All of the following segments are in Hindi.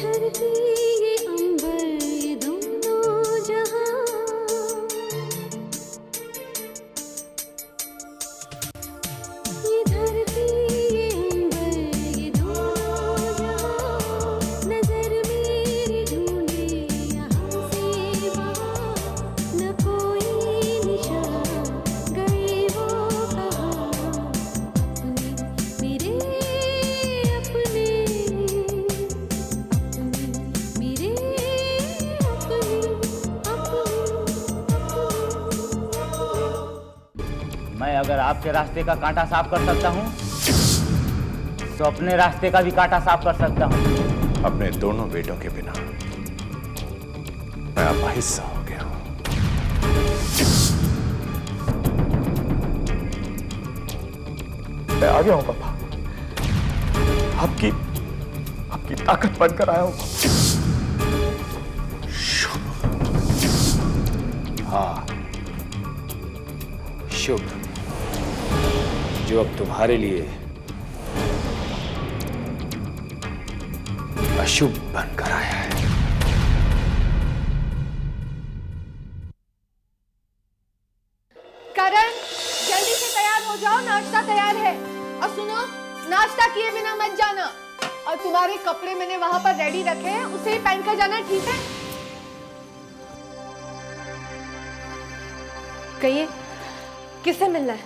धरती ये अंबर ये दोनों जहां, ये धरती ये अंबर ये दोनों जहां, नजर मेरी ढूंढे यहाँ से वहाँ, न कोई निशान गए वो कहाँ, अपने मेरे अपने मेरे मैं अगर आपके रास्ते का कांटा साफ कर सकता हूँ तो अपने रास्ते का भी कांटा साफ कर सकता हूँ। अपने दोनों बेटों के बिना मैं अब हिस्सा हो गया हूं। मैं आ गया हूं पापा, आपकी ताकत बनकर आया हूं। हाँ, शुभ, जो अब तुम्हारे लिए अशुभ बनकर आया है। करण, जल्दी से तैयार हो जाओ, नाश्ता तैयार है। और सुनो, नाश्ता किए बिना मत जाना। और तुम्हारे कपड़े मैंने वहां पर रेडी रखे हैं, उसे ही पहन कर जाना, ठीक है? कहिए, किससे मिलना है?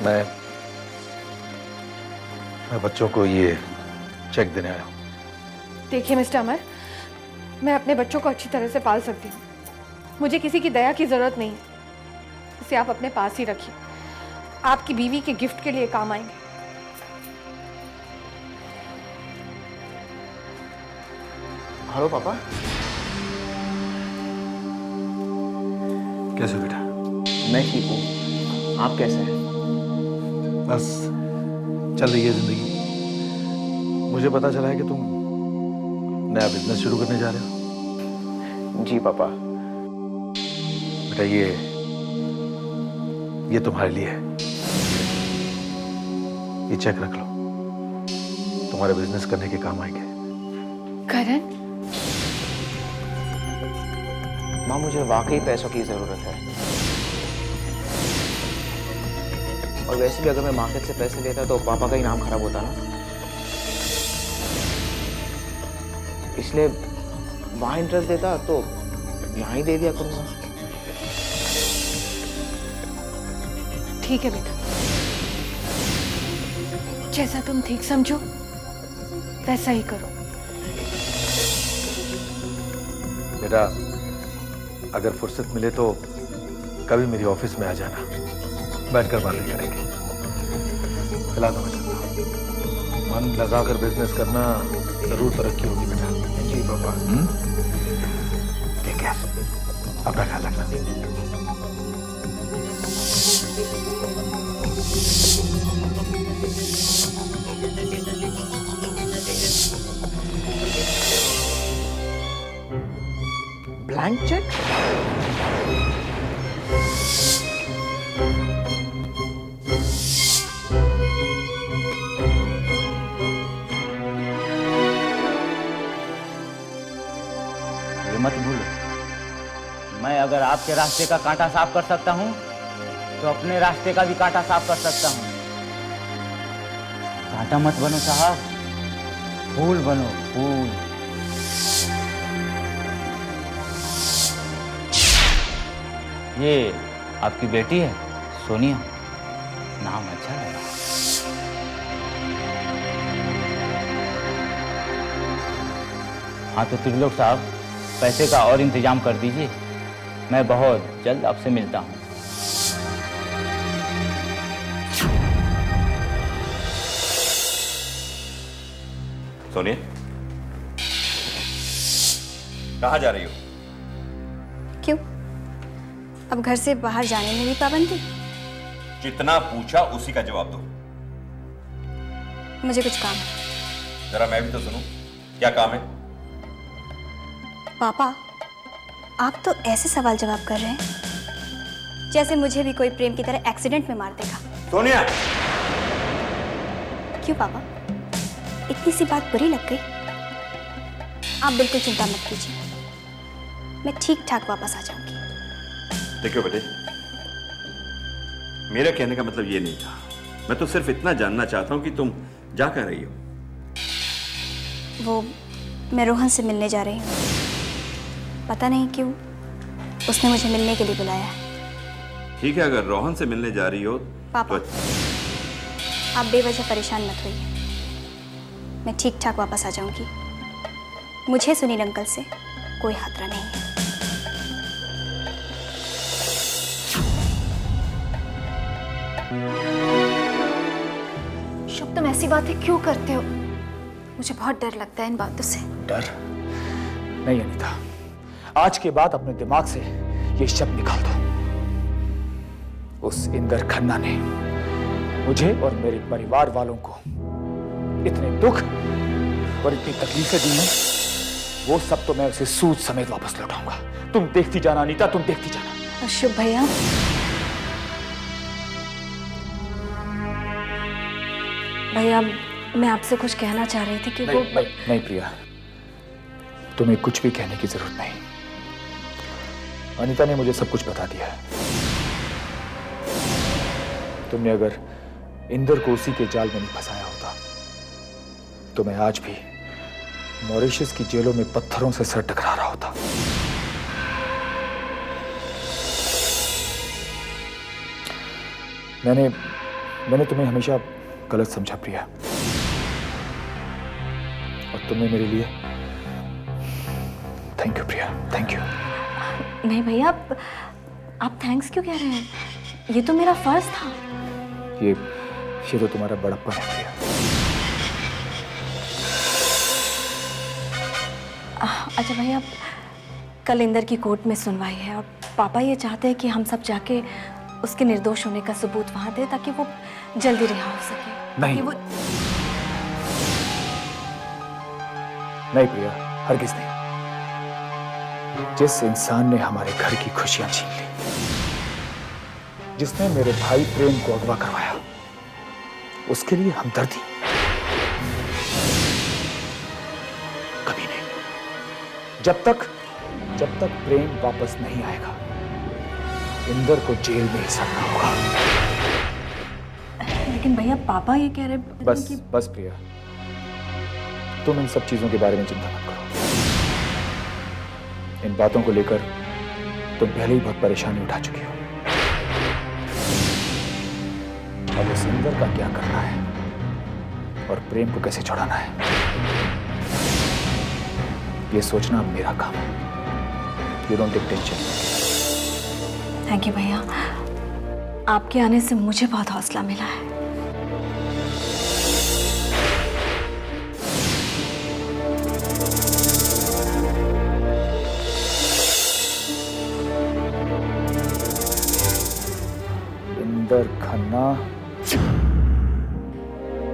मैं बच्चों को ये चेक देने आया हूं। देखिए मिस्टर अमर, मैं अपने बच्चों को अच्छी तरह से पाल सकती हूँ। मुझे किसी की दया की जरूरत नहीं है। इसे आप अपने पास ही रखिए, आपकी बीवी के गिफ्ट के लिए काम आएंगे। हेलो पापा। कैसे बेटा? मैं ठीक हूँ, आप कैसे हैं? बस चल रही है जिंदगी। मुझे पता चला है कि तुम नया बिजनेस शुरू करने जा रहे हो। जी पापा। बेटा ये तुम्हारे लिए है। ये चेक रख लो, तुम्हारे बिजनेस करने के काम आएंगे। करण, माँ मुझे वाकई पैसों की जरूरत है। और वैसे भी अगर मैं मार्केट से पैसे लेता तो पापा का ही नाम खराब होता ना, इसलिए वहां इंटरेस्ट देता तो यहाँ ही दे दिया करूंगा। ठीक है बेटा, जैसा तुम ठीक समझो वैसा ही करो। बेटा अगर फुर्सत मिले तो कभी मेरी ऑफिस में आ जाना, बैठकर बातें करेंगे। फिलहाल मैं चलता हूं। मन लगाकर बिजनेस करना, जरूर तरक्की होगी बेटा। जी पापा। ठीक है, अपना ख्याल रखना। Blank cheque? ये मत भूलो, मैं अगर आपके रास्ते का कांटा साफ कर सकता हूँ तो अपने रास्ते का भी कांटा साफ कर सकता हूँ। कांटा मत बनो साहब, फूल बनो, फूल। ये आपकी बेटी है सोनिया, नाम अच्छा लगा। हाँ तो त्रिलोक साहब, पैसे का और इंतजाम कर दीजिए, मैं बहुत जल्द आपसे मिलता हूँ। सोनिया, कहाँ जा रही हो? क्यों? अब घर से बाहर जाने में भी पाबंदी? जितना पूछा उसी का जवाब दो। मुझे कुछ काम है। जरा मैं भी तो सुनूं, क्या काम है? पापा, आप तो ऐसे सवाल जवाब कर रहे हैं जैसे मुझे भी कोई प्रेम की तरह एक्सीडेंट में मार देगा। सोनिया! क्यों पापा, इतनी सी बात बुरी लग गई? आप बिल्कुल चिंता मत कीजिए, मैं ठीक ठाक वापस आ जाऊंगी। देखो बेटे, मेरा कहने का मतलब ये नहीं था। मैं तो सिर्फ इतना जानना चाहता हूं कि तुम जा कहाँ रही हो। वो मैं रोहन से मिलने जा रही हूँ। पता नहीं क्यों उसने मुझे मिलने के लिए बुलाया है। ठीक है, अगर रोहन से मिलने जा रही हो पापा, तो आप बेवजह परेशान मत होइए, मैं ठीक ठाक वापस आ जाऊंगी। मुझे सुनील अंकल से कोई खतरा नहीं है। शुभ, तुम ऐसी बातें क्यों करते हो? मुझे बहुत डर लगता है इन बातों से। डर नहीं अनीता, आज के बाद अपने दिमाग से ये शब्द निकाल दो। उस इंदर खन्ना ने मुझे और मेरे परिवार वालों को इतने दुख और इतनी तकलीफें दी हैं, वो सब तो मैं उसे सूद समेत वापस लौटाऊंगा। तुम देखती जाना अनीता, तुम देखती जाना। शुभ भैया, भैया मैं आपसे कुछ कहना चाह रही थी कि वो नहीं प्रिया, तुम्हें कुछ भी कहने की जरूरत नहीं। अनीता ने मुझे सब कुछ बता दिया है। तुमने अगर इंदर को उसी के जाल में नहीं फंसाया होता तो मैं आज भी मॉरिशस की जेलों में पत्थरों से सर टकरा रहा होता। मैंने तुम्हें हमेशा गलत समझा प्रिया, और तुमने मेरे लिए thank you Priya, thank you. नहीं भैया, आप थैंक्स क्यों कह रहे हैं? ये तो मेरा फर्ज था। ये तो तुम्हारा बड़प्पन है प्रिया। अच्छा भैया, कल इंदर की कोर्ट में सुनवाई है और पापा ये चाहते हैं कि हम सब जाके उसके निर्दोष होने का सबूत वहां दे ताकि वो जल्दी रिहा हो सके। नहीं, वो नहीं प्रिया, हरगिज नहीं। जिस इंसान ने हमारे घर की खुशियां छीन ली, जिसने मेरे भाई प्रेम को अगवा करवाया, उसके लिए हमदर्दी कभी नहीं। जब तक प्रेम वापस नहीं आएगा, इंदर को जेल में ही सड़ना होगा। लेकिन भैया पापा ये कह रहे बस प्रिया, तुम इन सब चीजों के बारे में चिंता मत करो। इन बातों को लेकर तुम पहले ही बहुत परेशानी उठा चुकी हो। अब उस इंदर का क्या करना है और प्रेम को कैसे छुड़ाना है, ये सोचना अब मेरा काम है। You don't take tension. Thank you भैया, आपके आने से मुझे बहुत हौसला मिला है। इंदर खन्ना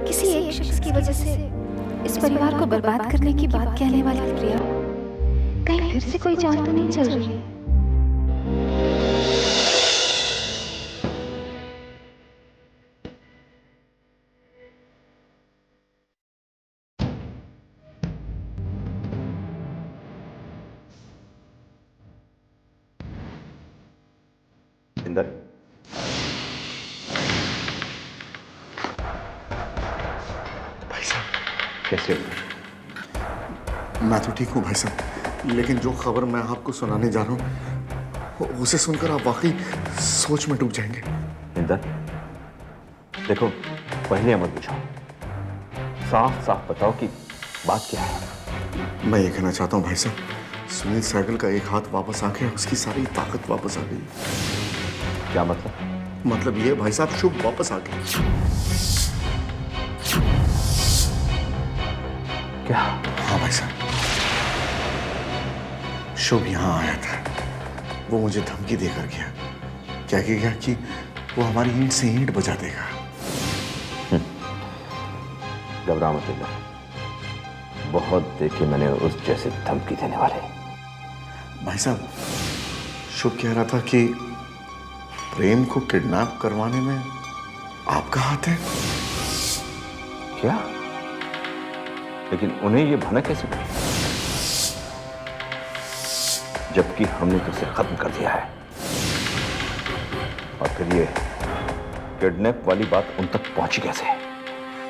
किसी एक शख्स की वजह से इस परिवार को बर्बाद करने की बात कहने वाली प्रिया कहीं फिर से कोई जान तो नहीं चल रही? इंदर, भाई साहब, कैसे हो? मैं तो ठीक हूँ भाई साहब, लेकिन जो खबर मैं आपको सुनाने जा रहा हूँ उसे सुनकर आप वाकई सोच में डूब जाएंगे। इंदर, देखो, पहले मत पूछो, साफ साफ बताओ कि बात क्या है। मैं ये कहना चाहता हूँ भाई साहब, सुनील सहगल का एक हाथ वापस आ गया, उसकी सारी ताकत वापस आ गई। क्या मतलब? मतलब ये भाई साहब, शुभ वापस आ गया। क्या? हाँ भाई साहब, शुभ यहाँ आया था। वो मुझे धमकी देकर गया। क्या कहेगा कि वो हमारी ईंट से ईंट बजा देगा। घबरा मत इंदर, बहुत देखे मैंने उस जैसे धमकी देने वाले। भाई साहब, शुभ कह रहा था कि प्रेम को किडनैप करवाने में आपका हाथ है। क्या? लेकिन उन्हें ये भनक कैसे पड़ी? जबकि हमने तो उसे खत्म कर दिया है। और फिर ये किडनैप वाली बात उन तक पहुंची कैसे?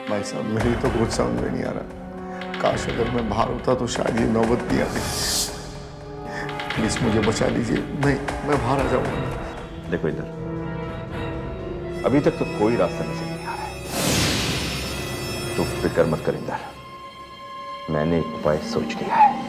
भाई साहब मेरी तो कुछ समझ में नहीं आ रहा। काश अगर मैं बाहर होता तो शायद ये नौबत नहीं आती। प्लीज मुझे बचा लीजिए, मैं बाहर आ जाऊंगा। देखो इधर, अभी तक तो कोई रास्ता नजर नहीं आ रहा है। तो फिक्र मत कर इंदर, मैंने एक उपाय सोच लिया है।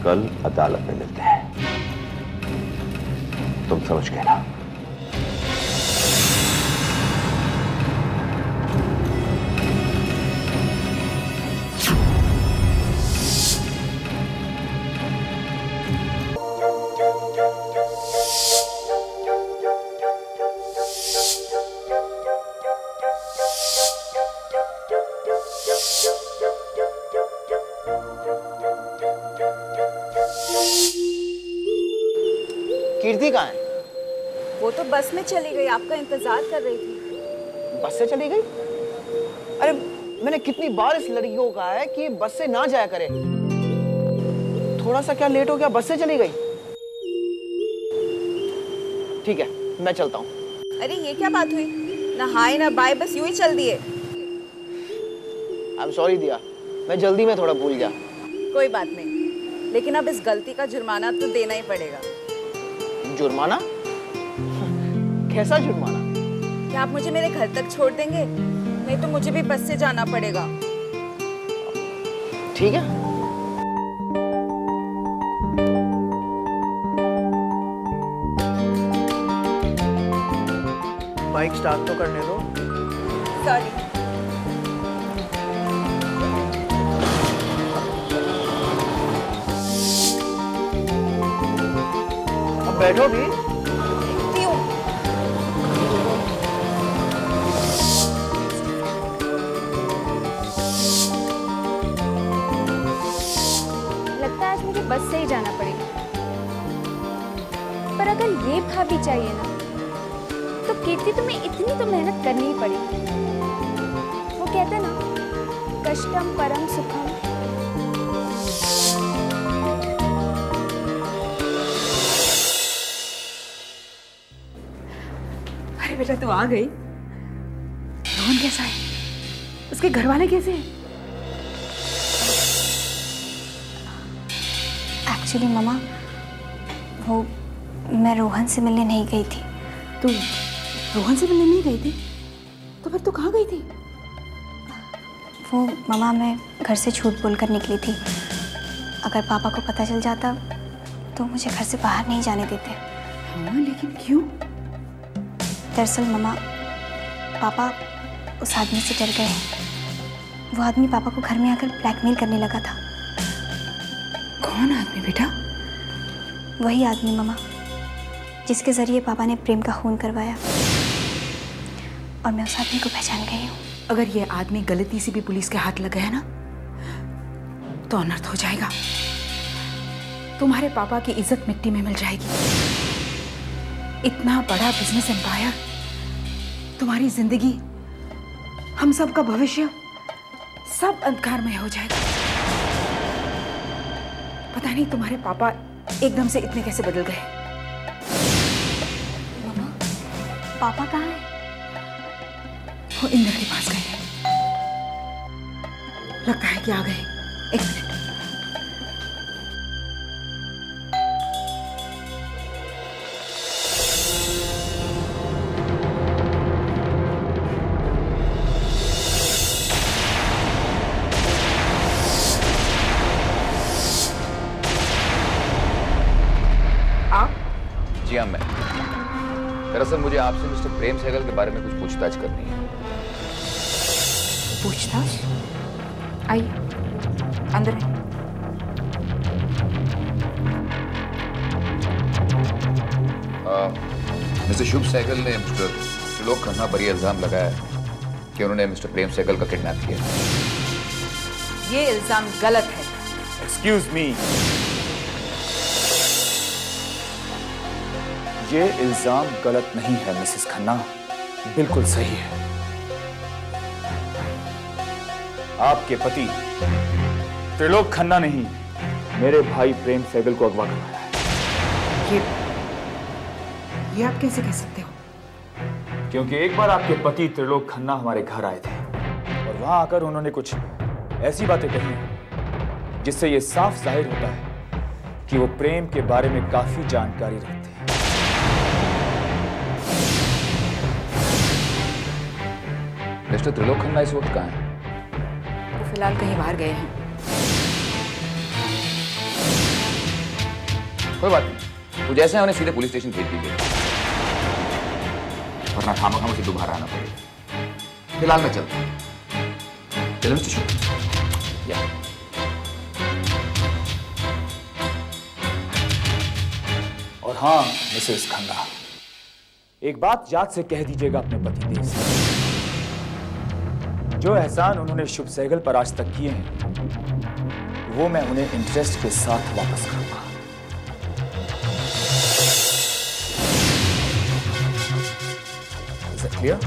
कल अदालत में मिलते हैं, तुम समझ गए ना? कीर्ति कहाँ है? वो तो बस में चली गई, आपका इंतजार कर रही थी। बस से चली गई? अरे मैंने कितनी बार इस लड़की को कहा है कि बस से ना जाया करे। थोड़ा सा क्या लेट हो गया, बस से चली गई। ठीक है, मैं चलता हूँ। अरे ये क्या बात हुई? ना हाय ना बाय, बस यूं ही चल दिए। आई एम सॉरी दिया, मैं जल्दी में थोड़ा भूल गया। कोई बात नहीं, लेकिन अब इस गलती का जुर्माना तो देना ही पड़ेगा। जुर्माना? कैसा जुर्माना? क्या आप मुझे मेरे घर तक छोड़ देंगे? नहीं तो मुझे भी बस से जाना पड़ेगा। ठीक है। बाइक स्टार्ट तो करने दो। सॉरी। अब बैठो भी। लगता है आज मुझे बस से ही जाना पड़ेगा। पर अगर ये भाभी चाहिए ना, तो कीर्ति तुम्हें इतनी तो मेहनत करनी ही पड़ेगी। वो कहते हैं ना, कष्टम परम सुखम। अरे बेटा तू आ गई। रोहन कैसा है? उसके घर वाले कैसे हैं? एक्चुअली ममा, वो मैं रोहन से मिलने नहीं गई थी। तू रोहन से मिलने नहीं गई थी? तो फिर तू कहाँ गई थी? वो ममा, मैं घर से झूठ बोलकर निकली थी। अगर पापा को पता चल जाता तो मुझे घर से बाहर नहीं जाने देते। हाँ, लेकिन क्यों? दरअसल ममा, पापा उस आदमी से डर गए। वो आदमी पापा को घर में आकर ब्लैकमेल करने लगा था। कौन आदमी बेटा? वही आदमी ममा, जिसके जरिए पापा ने प्रेम का खून करवाया। और मैं उस आदमी को पहचान गई हूँ। अगर ये आदमी गलती से भी पुलिस के हाथ लग गया ना, तो अनर्थ हो जाएगा। तुम्हारे पापा की इज्जत मिट्टी में मिल जाएगी। इतना बड़ा बिजनेस एम्पायर, तुम्हारी जिंदगी, हम सब का भविष्य सब अंधकारमय हो जाएगा। पता नहीं तुम्हारे पापा एकदम से इतने कैसे बदल गए। ममा, पापा कहाँ हैं? वो इंदर के पास गए हैं। लगता है कि आ गए। एक मिनट। जी हाँ, मैं दरअसल मुझे आपसे मिस्टर प्रेम सहगल के बारे में कुछ पूछताछ करनी है। पूछताछ? आइए अंदर है। मिस्टर शुभ सहगल ने मिस्टर त्रिलोक खन्ना पर यह इल्जाम लगाया है कि उन्होंने मिस्टर प्रेम सहगल का किडनैप किया। ये इल्जाम गलत है। एक्सक्यूज मी, ये इल्जाम गलत नहीं है मिसेस खन्ना, बिल्कुल सही है। आपके पति त्रिलोक खन्ना ने ही मेरे भाई प्रेम सहगल को अगवा करवाया है। ये आप कैसे कह सकते हो? क्योंकि एक बार आपके पति त्रिलोक खन्ना हमारे घर आए थे और वहां आकर उन्होंने कुछ ऐसी बातें कही जिससे यह साफ जाहिर होता है कि वो प्रेम के बारे में काफी जानकारी रखते हैं। मिस्टर त्रिलोक खन्ना इस वक्त कहाँ है? वो फिलहाल कहीं बाहर गए हैं। कोई बात नहीं, तो जैसे उन्हें सीधे पुलिस स्टेशन भेज दीजिए, वरना खामखा मुझे दोबारा आना पड़ेगा। फिलहाल मैं चलता हूँ। चलो मिस्टर शुभ। या और हाँ मिसेस खन्ना, एक बात याद से कह दीजिएगा अपने पतिदेव से, जो एहसान उन्होंने शुभ सहगल पर आज तक किए हैं वो मैं उन्हें इंटरेस्ट के साथ वापस करूंगा। Is that clear?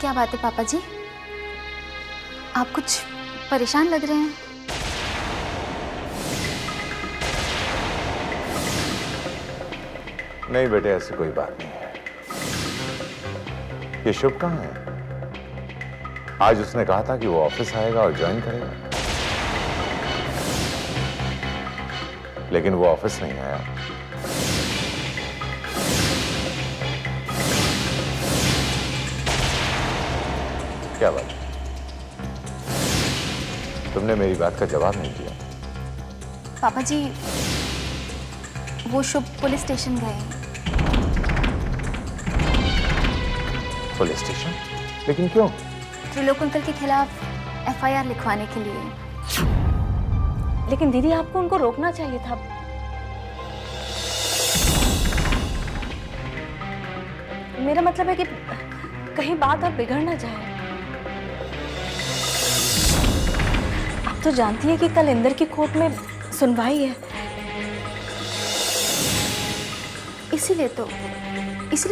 क्या बात है पापा जी, आप कुछ परेशान लग रहे हैं। नहीं बेटे, ऐसी कोई बात नहीं है। ये शुभ कहाँ है? आज उसने कहा था कि वो ऑफिस आएगा और ज्वाइन करेगा, लेकिन वो ऑफिस नहीं आया। क्या बात? तुमने मेरी बात का जवाब नहीं दिया। पापा जी, वो शुभ पुलिस स्टेशन गए हैं। Police station? लेकिन क्यों? त्रिलोक अंकल के खिलाफ FIR लिखवाने के लिए। लेकिन दीदी, आपको उनको रोकना चाहिए था। मेरा मतलब है कि कहीं बात आप बिगड़ ना जाए। आप तो जानती हैं कि कल इंदर की कोर्ट में सुनवाई है। इसीलिए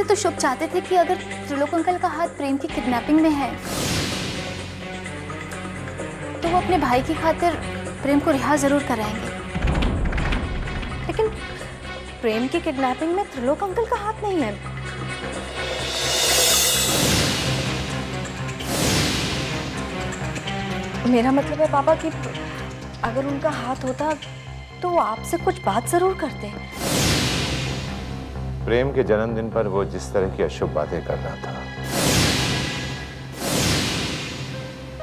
तो शुभ चाहते थे कि अगर त्रिलोक अंकल का हाथ प्रेम की किडनैपिंग में है तो वो अपने भाई की खातिर प्रेम को रिहा जरूर कराएंगे। लेकिन प्रेम की किडनैपिंग में त्रिलोक अंकल का हाथ नहीं है। मेरा मतलब है पापा कि अगर उनका हाथ होता तो वो आपसे कुछ बात जरूर करते। प्रेम के जन्मदिन पर वो जिस तरह की अशुभ बातें कर रहा था,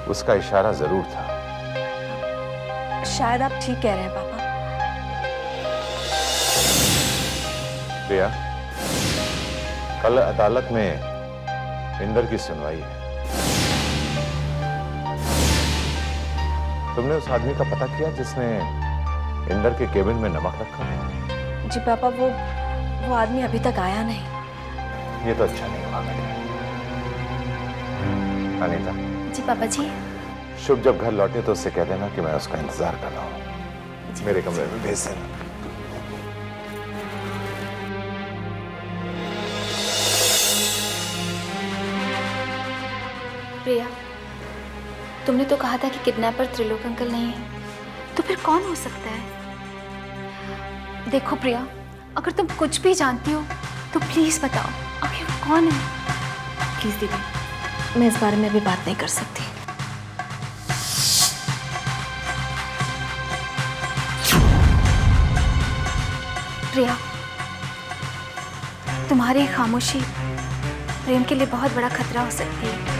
उसका इशारा जरूर था। शायद आप ठीक कह रहे हैं पापा। प्रिया, कल अदालत में इंदर की सुनवाई है। तुमने उस आदमी का पता किया जिसने इंदर के केबिन में नमक रखा? जी पापा, वो आदमी अभी तक आया नहीं। ये तो अच्छा नहीं हुआ बेटे। अनीता। जी पापा जी। शुभ जब घर लौटे तो उससे कह देना कि मैं उसका इंतजार कर रहा हूँ। मेरे कमरे में भेज देना। प्रिया, तुमने तो कहा था कि किडनैपर त्रिलोक अंकल नहीं है, तो फिर कौन हो सकता है? देखो प्रिया, अगर तुम कुछ भी जानती हो तो प्लीज बताओ, आखिर वो कौन है? प्लीज दीदी, मैं इस बारे में अभी बात नहीं कर सकती। प्रिया, तुम्हारी खामोशी प्रेम के लिए बहुत बड़ा खतरा हो सकती है।